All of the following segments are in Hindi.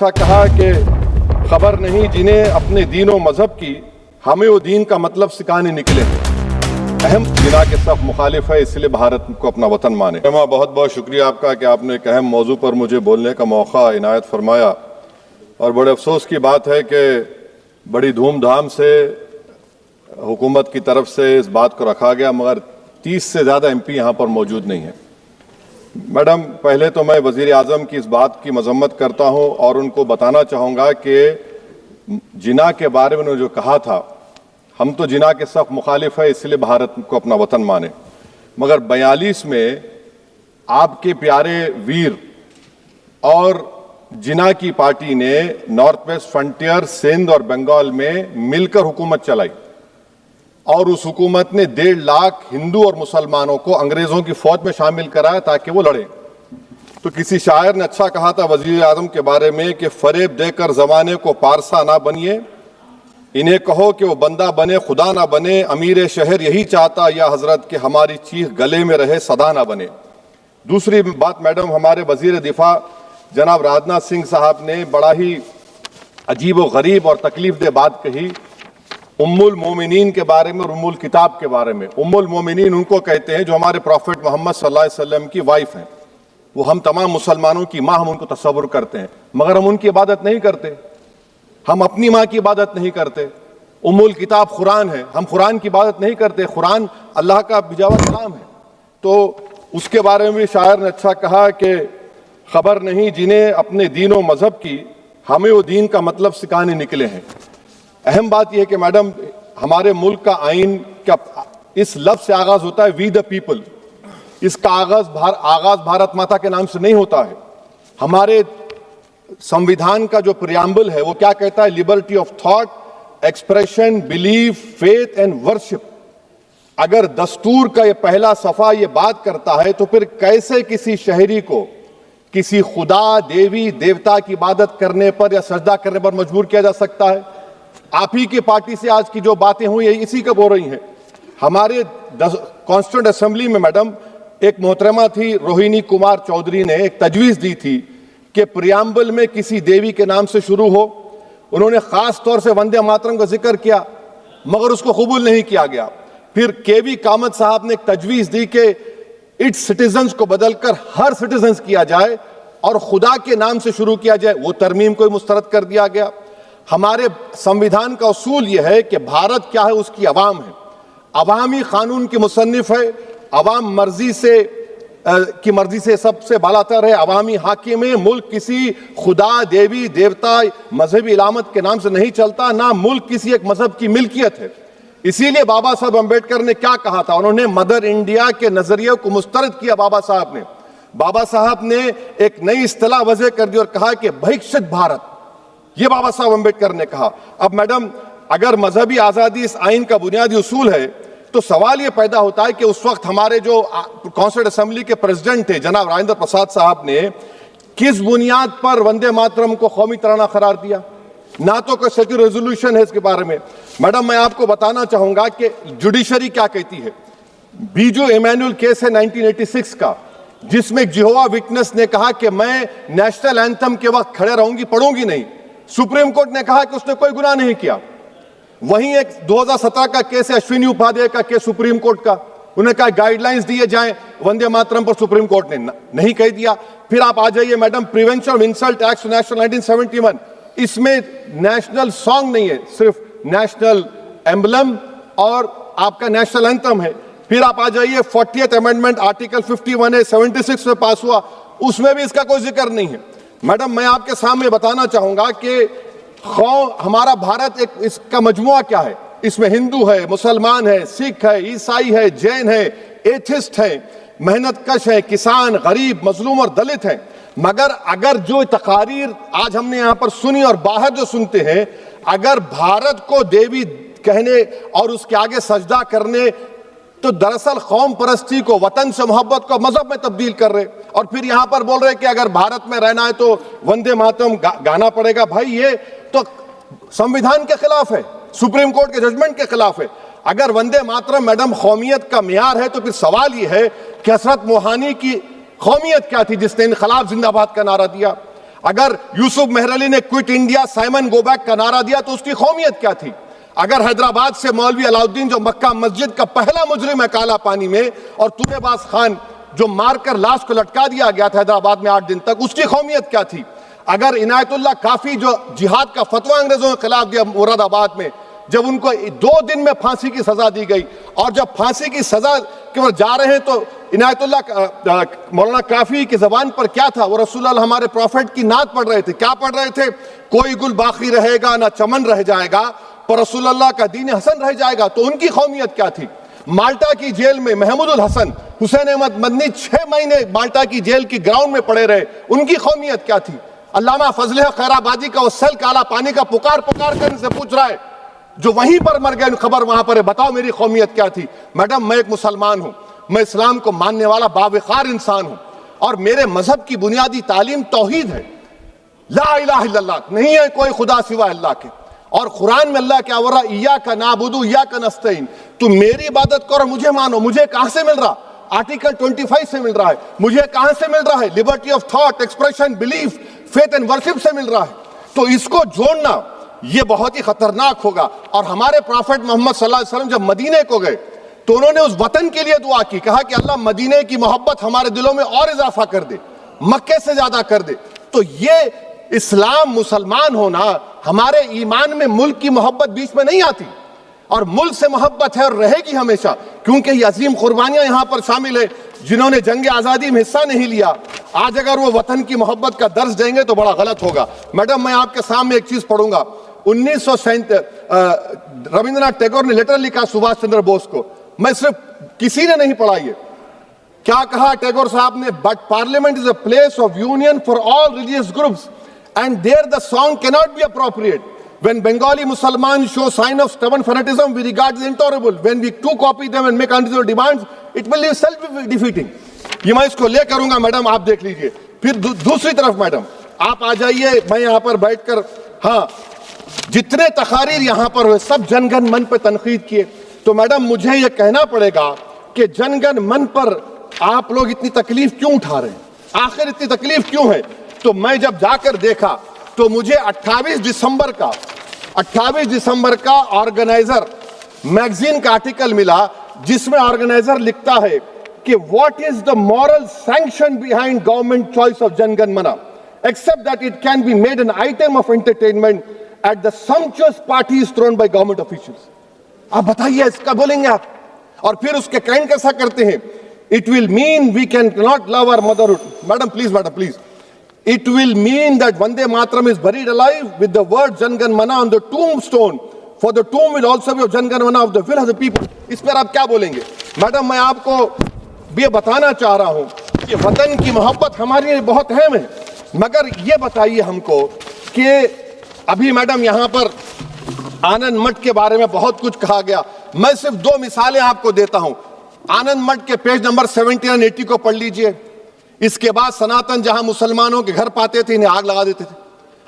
ऐसा कहा कि खबर नहीं जिन्हें अपने दीन और मजहब की, हमें वो दीन का मतलब सिखाने निकले हैं। अहम जिना के सब मुखालिफ है, इसलिए भारत को अपना वतन माने। बहुत बहुत शुक्रिया आपका कि आपने एक अहम मौजू पर मुझे बोलने का मौका इनायत फरमाया। और बड़े अफसोस की बात है कि बड़ी धूमधाम से हुकूमत की तरफ से इस बात को रखा गया, मगर 30 से ज़्यादा MP यहाँ पर मौजूद नहीं है। मैडम, पहले तो मैं वज़ीर आज़म की इस बात की मजम्मत करता हूँ और उनको बताना चाहूँगा कि जिना के बारे में उन्होंने जो कहा था, हम तो जिना के सख्त मुखालिफ है, इसलिए भारत को अपना वतन माने। मगर 42 में आपके प्यारे वीर और जिना की पार्टी ने नॉर्थ वेस्ट फ्रंटियर, सिंध और बंगाल में मिलकर हुकूमत चलाई और उस हुकूमत ने 1.5 लाख हिंदू और मुसलमानों को अंग्रेजों की फौज में शामिल कराया ताकि वो लड़े। तो किसी शायर ने अच्छा कहा था वजीर आजम के बारे में कि फरेब देकर जमाने को पारसा ना बनिए, इन्हें कहो कि वो बंदा बने खुदा ना बने, अमीर शहर यही चाहता या हजरत कि हमारी चीख गले में रहे सदा ना बने। दूसरी बात मैडम, हमारे वजीर दिफा जनाब राजनाथ सिंह साहब ने बड़ा ही अजीब व गरीब और तकलीफ दे बात कही उम्मुल मोमिनीन के बारे में और उम्मुल किताब के बारे में। उम्मुल मोमिनीन उनको कहते हैं जो हमारे प्रॉफिट मोहम्मद सल्लल्लाहु अलैहि वसल्लम की वाइफ हैं। वो हम तमाम मुसलमानों की माँ, हम उनको तस्वुर करते हैं, मगर हम उनकी इबादत नहीं करते। हम अपनी माँ की इबादत नहीं करते। उम्मुल किताब कुरान है, हम कुरान की इबादत नहीं करते। कुरान अल्लाह का भिजा हुआ कलाम है। तो उसके बारे में भी शायर ने अच्छा कहा कि खबर नहीं जिन्हें अपने दीन और मजहब की, हमें वो दीन का मतलब सिखाने निकले हैं। अहम बात यह है कि मैडम, हमारे मुल्क का आइन का इस लफ्ज से आगाज होता है, वी द पीपल। इसका आगाज भारत माता के नाम से नहीं होता है। हमारे संविधान का जो प्रियम्बल है वो क्या कहता है? Liberty of thought, expression, belief, faith and worship. अगर दस्तूर का ये पहला सफा ये बात करता है तो फिर कैसे किसी शहरी को किसी खुदा, देवी, देवता की इबादत करने पर या सजदा करने पर मजबूर किया जा सकता है? आप ही की पार्टी से आज की जो बातें हुई है इसी का बोल रही हैं। हमारे कॉन्स्टिट्यूंट असेंबली में मैडम एक मोहतरमा थी रोहिणी कुमार चौधरी ने एक तजवीज दी थी कि प्रियम्बल में किसी देवी के नाम से शुरू हो। उन्होंने खास तौर से वंदे मातरम का जिक्र किया, मगर उसको कबूल नहीं किया गया। फिर KV कामत साहब ने एक तजवीज दी कि इट्स सिटीजन्स को बदलकर हर सिटीजन्स किया जाए और खुदा के नाम से शुरू किया जाए। वो तरमीम को मुस्तरद कर दिया गया। हमारे संविधान का उसूल यह है कि भारत क्या है, उसकी अवाम है, अवामी कानून की मुसन्निफ है, अवाम मर्जी से सबसे बालातर है, अवामी हाकिम है। मुल्क किसी खुदा, देवी, देवता, मजहबी इलामत के नाम से नहीं चलता, ना मुल्क किसी एक मजहब की मिल्कियत है। इसीलिए बाबा साहब अम्बेडकर ने क्या कहा था? उन्होंने मदर इंडिया के नजरिए को मुस्तरद किया। बाबा साहब ने एक नई इस्तिलाह वजह कर दी और कहा कि भिक्षित भारत, ये बाबा साहब अम्बेडकर ने कहा। अब मैडम, अगर मजहबी आजादी इस आइन का बुनियादी उसूल है तो सवाल यह पैदा होता है कि उस वक्त हमारे जो कॉन्स्टिट्यूंट असेंबली के प्रेसिडेंट थे जनाब राजेंद्र प्रसाद साहब ने किस बुनियाद पर वंदे मातरम को कौमी तराना करार दिया? ना तो कोई सेक्युलर रेजोल्यूशन है इसके बारे में। मैडम, मैं आपको बताना चाहूंगा कि जुडिशरी क्या कहती है। बीजू इमैनुअल केस है 1986 का, जिसमें जिहोवा विटनेस ने कहा कि मैं नेशनल एंथम के वक्त खड़े रहूंगी, पढ़ूंगी नहीं। सुप्रीम कोर्ट ने कहा कि उसने कोई गुनाह नहीं किया। वहीं एक 2017 का केस है अश्विनी उपाध्याय का केस सुप्रीम कोर्ट का, उन्हें कहा गाइडलाइंस दिए जाएं वंदे मातरम पर, सुप्रीम कोर्ट ने नहीं कह दिया। फिर आप आ जाइए madam, prevention of insult act national 1971, इसमें नेशनल सॉन्ग नहीं है, सिर्फ नेशनल एम्बलम और आपका नेशनल एंथम है। फिर आप आ जाइए 40th अमेंडमेंट आर्टिकल 51 है, 76 में पास हुआ, उसमें भी इसका कोई जिक्र नहीं है। मैडम, मैं आपके सामने बताना चाहूंगा कि हमारा भारत एक इसका मजमुआ क्या है। इसमें हिंदू है, मुसलमान है, सिख है, ईसाई है, जैन है, एथिस्ट है, मेहनतकश है, किसान, गरीब, मजलूम और दलित है। मगर अगर जो तकारीर आज हमने यहां पर सुनी और बाहर जो सुनते हैं, अगर भारत को देवी कहने और उसके आगे सजदा करने, तो दरअसल कौम परस्ती को, वतन से मोहब्बत को मजहब में तब्दील कर रहे और फिर यहां पर बोल रहे कि अगर भारत में रहना है तो वंदे मातरम गाना पड़ेगा। भाई, ये तो संविधान के खिलाफ है, सुप्रीम कोर्ट के जजमेंट के खिलाफ है। अगर वंदे मातरम मैडम कौमियत का मियार है तो फिर सवाल यह है कि हजरत मोहानी की कौमियत क्या थी जिसने इनकलाब जिंदाबाद का नारा दिया? अगर यूसुफ मेहरली ने quit India Simon go back का नारा दिया तो उसकी कौमियत क्या थी? अगर हैदराबाद से मौलवी अलाउद्दीन जो मक्का मस्जिद का पहला मुजरिम है काला पानी में, और तूबेबाज खान जो मारकर लाश को लटका दिया गया था हैदराबाद में 8 दिन तक, उसकी कौमियत क्या थी? अगर इनायतुल्लाह काफी जो जिहाद का फतवा अंग्रेजों के खिलाफ दिया मुरादाबाद में, जब उनको 2 दिन में फांसी की सजा दी गई, और जब फांसी की सजा के वो जा रहे हैं तो इनायतुल्लाह मौलाना काफी की जबान पर क्या था? वो रसूलुल्लाह हमारे प्रॉफिट की नात पढ़ रहे थे। क्या पढ़ रहे थे? कोई गुल बाकी रहेगा ना चमन रह जाएगा, पर रसूलुल्लाह का दीन हसन रह जाएगा। तो उनकी कौमियत क्या थी? माल्टा की जेल में महमूदुल हसन, हुसैन अहमद मदनी 6 महीने माल्टा की जेल की ग्राउंड में पड़े रहे, उनकी कौमियत क्या थी? अल्लामा फजल खैराबादी का वो सेल काला पानी का पुकार पुकार कर इनसे पूछ रहा है, जो वहीं पर मर गए, खबर वहां पर है, बताओ मेरी कौमियत क्या थी? मैडम, मैं एक मुसलमान हूं, मैं इस्लाम को मानने वाला बावकार इंसान हूं, और मेरे मजहब की बुनियादी तालीम तौहीद है, ला इलाहा इल्लल्लाह, नहीं है कोई खुदा सिवा अल्लाह के। और कुरान में अल्लाह क्या बोल रहा? इय्याका नअबुदु इय्याका नस्तईन, तुम मेरी इबादत करो, मुझे मानो। मुझे कहां से मिल रहा? आर्टिकल 25 से मिल रहा है। मुझे कहां से मिल रहा है? Liberty of thought, expression, belief, faith and worship से मिल रहा है। तो इसको जोड़ना ये बहुत ही खतरनाक होगा। और हमारे प्रॉफेट मोहम्मद सल्लल्लाहु अलैहि वसल्लम जब मदीने को गए तो उन्होंने उस वतन के लिए दुआ की, कहा कि अल्लाह मदीने की मोहब्बत हमारे दिलों में और इजाफा कर दे, मक्के से ज्यादा कर दे। तो ये इस्लाम, मुसलमान होना, हमारे ईमान में मुल्क की मोहब्बत बीच में नहीं आती, और मुल्क से मोहब्बत है और रहेगी हमेशा, क्योंकि ये अजीम कुर्बानियां यहां पर शामिल है जिन्होंने जंग आजादी में हिस्सा नहीं लिया। आज अगर वो वतन की मोहब्बत का दर्ज देंगे तो बड़ा गलत होगा। मैडम, मैं आपके सामने एक चीज पढ़ूंगा। 1937 रविंद्रनाथ टैगोर ने लेटर लिखा सुभाष चंद्र बोस को, मैं सिर्फ किसी ने नहीं पढ़ा ये। क्या कहा टैगोर साहब ने? But parliament is a place of union for all religious groups and there the song cannot be appropriate. When Bengali Muslims show sign of stubborn fanatism, we regard it intolerable. When we too copy them and make unreasonable demands, it will be self-defeating. ये मैं इसको ले करूंगा मैडम, आप देख लीजिए। फिर दूसरी तरफ मैडम आप आ जाइए, मैं यहाँ पर बैठकर, हाँ, जितने तकारीर यहाँ पर हुए सब जनगण मन पर तनकीद किए। तो मैडम मुझे ये कहना पड़ेगा कि जनगण मन पर आप लोग इतनी तकलीफ क्यों उठा रहे हैं? आखिर इतनी तकलीफ क्यों है? तो मैं जब जाकर देखा तो मुझे 28 दिसंबर का ऑर्गेनाइजर मैगजीन का आर्टिकल मिला, जिसमें ऑर्गेनाइजर लिखता है कि what is the moral sanction behind government choice of Janagana Mana, except that it can be made an item of entertainment at the sumptuous parties thrown by government officials. आप बताइए, इसका बोलेंगे आप? और फिर उसके काइंड कैसा करते हैं? It will mean we can not love our motherhood. Madam please, it will mean that Vande Mataram is buried alive with the word Jangan Mana on the tombstone, for the tomb will also be of Jangan Mana of the will of the people. इस पर आप क्या बोलेंगे? मैडम, मैं आपको ये बताना चाह रहा हूं कि वतन की मोहब्बत हमारे लिए बहुत अहम है, मगर ये बताइए हमको कि अभी मैडम यहाँ पर आनंद मठ के बारे में बहुत कुछ कहा गया। मैं सिर्फ 2 मिसालें आपको देता हूं। आनंद मठ के पेज नंबर 70 और 80 को पढ़ लीजिए। इसके बाद सनातन जहां मुसलमानों के घर पाते थे, इन्हें आग लगा देते थे।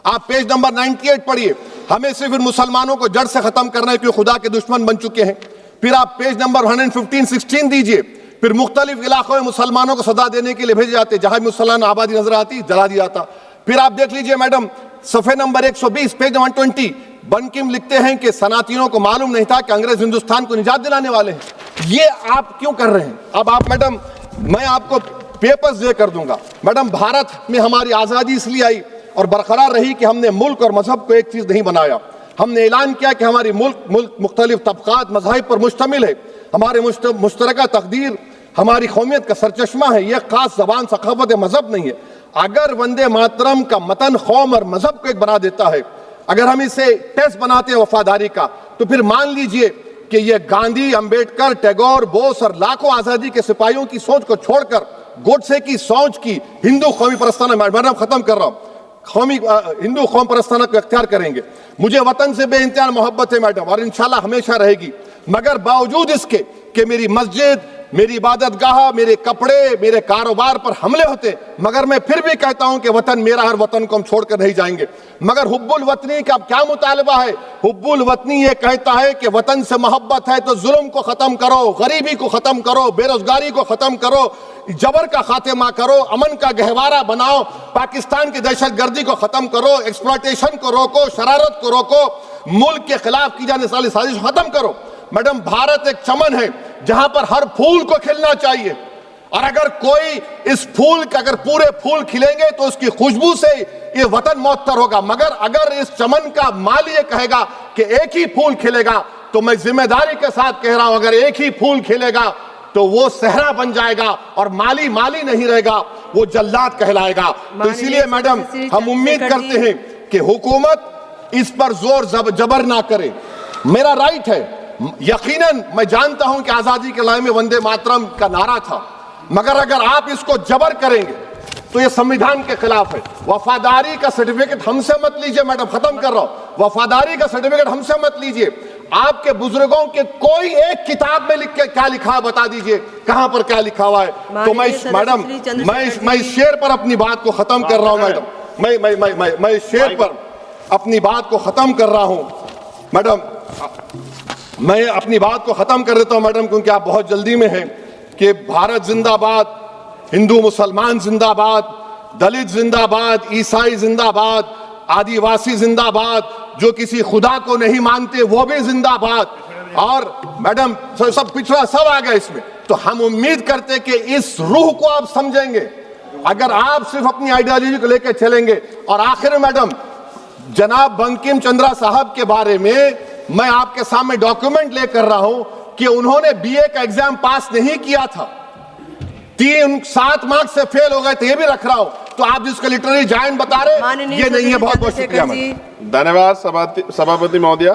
आप पेज नंबर 98 पढ़िए, हमें सिर्फ इन मुसलमानों को जड़ से खत्म करना है क्योंकि खुदा के दुश्मन बन चुके हैं। फिर आप पेज नंबर 115-16 दीजिए। फिर मुख्तलिफ इलाकों में मुसलमानों को सदा देने के लिए भेजे जाते, जहां मुसलमान आबादी नजर आती जला दिया जाता। फिर आप देख लीजिए मैडम, सफे नंबर 120 पेज 120, बंकिम लिखते हैं कि सनातनियों को मालूम नहीं था कि अंग्रेज हिंदुस्तान को निजात दिलाने वाले हैं। ये आप क्यों कर रहे हैं? अब आप मैडम, मैं आपको पेपर्स दे कर दूंगा। मैडम, भारत में हमारी आजादी इसलिए आई और बरकरार रही कि हमने मुल्क और मजहब को एक चीज नहीं बनाया। हमने ऐलान किया कि हमारी मुल्क मुख्तलिफ तबकात मज़ाहिब पर मुश्तमिल है, हमारे मुश्तरका तकदीर हमारी कौमियत का सरचश्मा है, यह खास जबान सखावत मजहब नहीं है। अगर वंदे मातरम का मतन कौम और मजहब को एक बना देता है, अगर हम इसे टेस्ट बनाते हैं वफादारी का, तो फिर मान लीजिए कि यह गांधी, अंबेडकर, टैगोर, बोस और लाखों आजादी के सिपाहियों की सोच को छोड़कर गोडसे की सोच की हिंदू कौमी परस्ताना, मैडम खत्म कर रहा हूं, कौमी हिंदू कौम परस्ताना को अख्तियार करेंगे। मुझे वतन से बेइंतहा मोहब्बत है मैडम, और इंशाल्लाह हमेशा रहेगी, मगर बावजूद इसके कि मेरी मस्जिद, मेरी इबादतगाह, मेरे कपड़े, मेरे कारोबार पर हमले होते, मगर मैं फिर भी कहता हूं कि वतन मेरा हर वतन को हम छोड़कर नहीं जाएंगे। मगर हुब्बुल वतनी का क्या मुतालबा है? हुब्बुल वतनी ये कहता है कि वतन से मोहब्बत है तो जुल्म को खत्म करो, गरीबी को खत्म करो, बेरोजगारी को खत्म करो, जबर का खात्मा करो, अमन का गहवारा बनाओ, पाकिस्तान की दहशतगर्दी को खत्म करो, एक्सप्लॉयटेशन को रोको, शरारत को रोको, मुल्क के खिलाफ की जाने वाली साजिश खत्म करो। मैडम, भारत एक चमन है जहां पर हर फूल को खिलना चाहिए, और अगर कोई इस फूल के अगर पूरे फूल खिलेंगे तो उसकी खुशबू से ये वतन मौतर होगा। मगर अगर इस चमन का माली ये कहेगा कि एक ही फूल खिलेगा, तो मैं जिम्मेदारी के साथ कह रहा हूं, अगर एक ही फूल खिलेगा तो वो सहरा बन जाएगा और माली माली नहीं रहेगा, वो जल्लाद कहलाएगा। तो इसीलिए मैडम, हम उम्मीद करते हैं कि हुकूमत इस पर जोर जबर ना करे। मेरा राइट है, यकीनन मैं जानता हूं कि आजादी के लड़ाई में वंदे मातरम का नारा था, मगर अगर आप इसको जबर करेंगे तो ये संविधान के खिलाफ है। वफादारी का सर्टिफिकेट हमसे मत लीजिए मैडम, खत्म कर रहा हूं। वफादारी का सर्टिफिकेट हमसे मत लीजिए। आपके बुजुर्गों के कोई एक किताब में लिख के क्या लिखा है बता दीजिए, कहां पर क्या लिखा हुआ है। तो मैं मैडम, मैं इस शेर पर अपनी बात को खत्म कर रहा हूं मैडम, मैं इस शेर पर अपनी बात को खत्म कर रहा हूं मैडम, मैं अपनी बात को खत्म कर देता हूं मैडम, क्योंकि आप बहुत जल्दी में हैं। कि भारत जिंदाबाद, हिंदू मुसलमान जिंदाबाद, दलित जिंदाबाद, ईसाई जिंदाबाद, आदिवासी जिंदाबाद, जो किसी खुदा को नहीं मानते वो भी जिंदाबाद, और मैडम सब पिछड़ा सब आ गया इसमें। तो हम उम्मीद करते कि इस रूह को आप समझेंगे, अगर आप सिर्फ अपनी आइडियोलॉजी को लेकर चलेंगे। और आखिर में मैडम, जनाब बंकिम चंद्रा साहब के बारे में मैं आपके सामने डॉक्यूमेंट लेकर रहा हूं कि उन्होंने बीए का एग्जाम पास नहीं किया था, 7 मार्क्स से फेल हो गए थे, ये भी रख रहा हूं। तो आप जिसका लिटरेरी जायंट बता रहे, ये नहीं है। बहुत बहुत शुक्रिया। धन्यवाद सभापति महोदया।